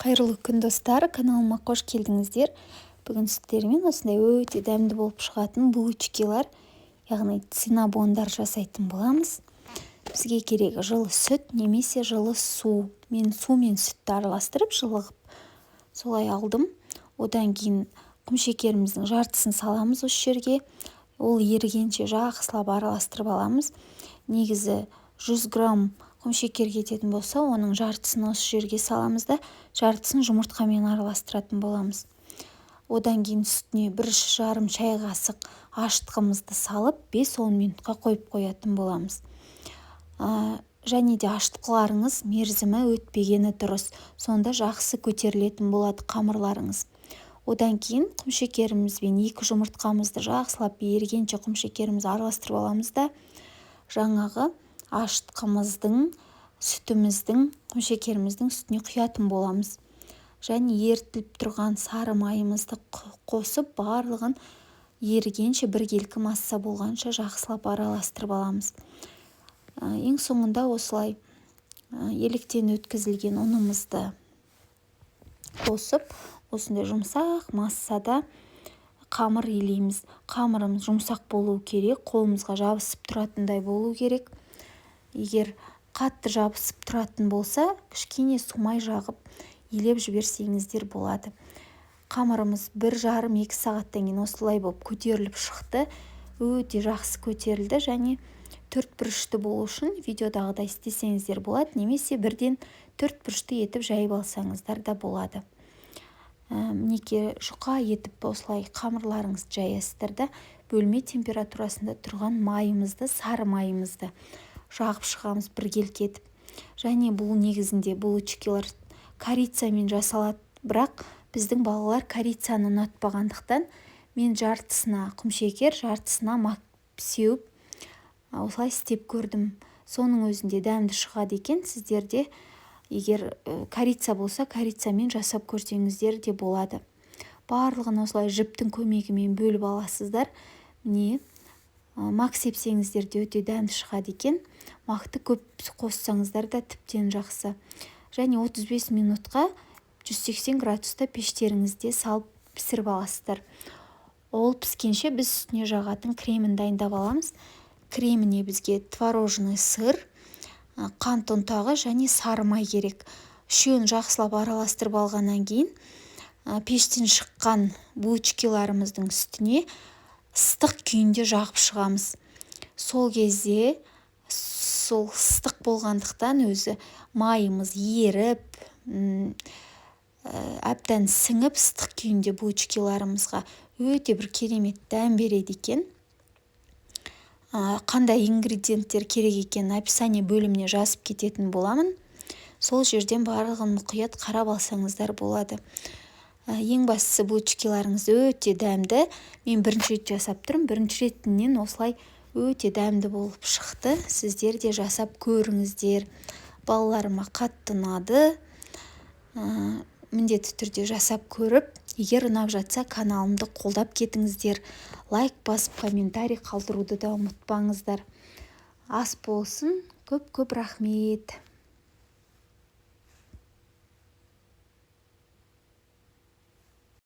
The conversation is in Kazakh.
Қайырлы күн достар, каналыма қош келдіңіздер. Бүгін сіздермен осындай өте дәмді болып шығатын булочкалар, яғни циннабондар жасайтын боламыз. Бізге керегі жылы сүт немесе жылы су. Мен су мен сүтті араластырып жылығып солай алдым. Одан кейін құмшекеріміздің жартысын саламыз осы жерге. Ол ерігенше жақсылап араластырып аламыз. Негізі 100 грамм құмшекер кететін болса, оның жартысын осы жерге саламыз да, жартысын жұмыртқамен араластыратын боламыз. Одан кейін үстіне 1,5 шай қасық ашытқымызды салып 5-10 минутқа қойып қоятын боламыз. Және де ашытқыларыңыз мерзімі өтпегені дұрыс. Сонда жақсы көтерілетін болады қамырларыңыз. Одан кейін құмшекерімізбен 2 жұмыртқамызды жақсылап ерігенше құмшекерімізді араластырып аламыз да, жаңағы ашытқымыздың, сүтіміздің, құмшекеріміздің үстіне құятын боламыз. Және ертіліп тұрған сары майымызды қосып, барлығын ерігенше біркелкі масса болғанша жақсылап араластырып аламыз. Ең соңында осылай електен өткізілген ұнымызды қосып, осындай жұмсақ массада қамыр илейміз. Қамырымыз жұмсақ болу керек, қолымызға жабысып тұратындай болу керек. Егер қатты жабысып тұратын болса, кішкене сумай жағып илеп жіберсеңіздер болады. Қамырымыз 1,5-2 сағаттан кейін осылай болып көтеріліп шықты. Өте жақсы көтерілді және 4 бұрышты болу үшін видеодағыдай істесеңіздер болады, немесе бірден 4 бұрышты етіп жайып алсаңыздар да болады. Мінекей жұқа етіп осылай қамырларыңызды жаясыздар да, бөлме температурасында тұрған майымызды, сары майымызды жағып шығамыз біркелкі етіп. Және бұл негізінде булочкалар корицамен жасалады, бірақ біздің балалар корицаны ұнатпағандықтан мен жартысына құмшекер, жартысына мак сеуіп осылай істеп көрдім. Соның өзінде дәмді шығады екен. Сіздерде егер корица болса, корицамен жасап көрсеңіздер де болады. Барлығын осылай жіптің көмегімен бөліп аласыздар. Міне, мак сепсеңіздер де өте дәмді шығады екен. Макты көп қоссаңыздар да тіптен жақсы. Және 35 минутқа 180 градуста пештеріңізде салып пісіріп аласыздар. Ол піскенше біз үстіне жағатын кремін дайындап аламыз. Креміне бізге творожный сыр, қант ұнтағы және сары май керек. Үшеуін жақсылап араластырып алғаннан кейін пештен шыққан булочкаларымыздың үстіне ыстық күйінде жағып шығамыз. Сол кезде сол ыстық болғандықтан өзі майымыз еріп, әбден сіңіп ыстық күйінде булочкаларымызға өте бір керемет дәм береді екен. Қандай ингредиенттер керек екенін описание бөліміне жазып кететін боламын. Сол жерден барлығын мұқият қарап алсаңыздар болады. Ең бастысы булочкаларыңыз өте дәмді. Мен бірінші рет жасап тұрмын. Бірінші ретінен осылай өте дәмді болып шықты. Сіздер де жасап көріңіздер. Балаларыма қатты ұнады. Міндетті түрде жасап көріп, егер ұнап жатса каналымды қолдап кетіңіздер. Лайк басып, комментарий қалдыруды да ұмытпаңыздар. Ас болсын. Көп рахмет.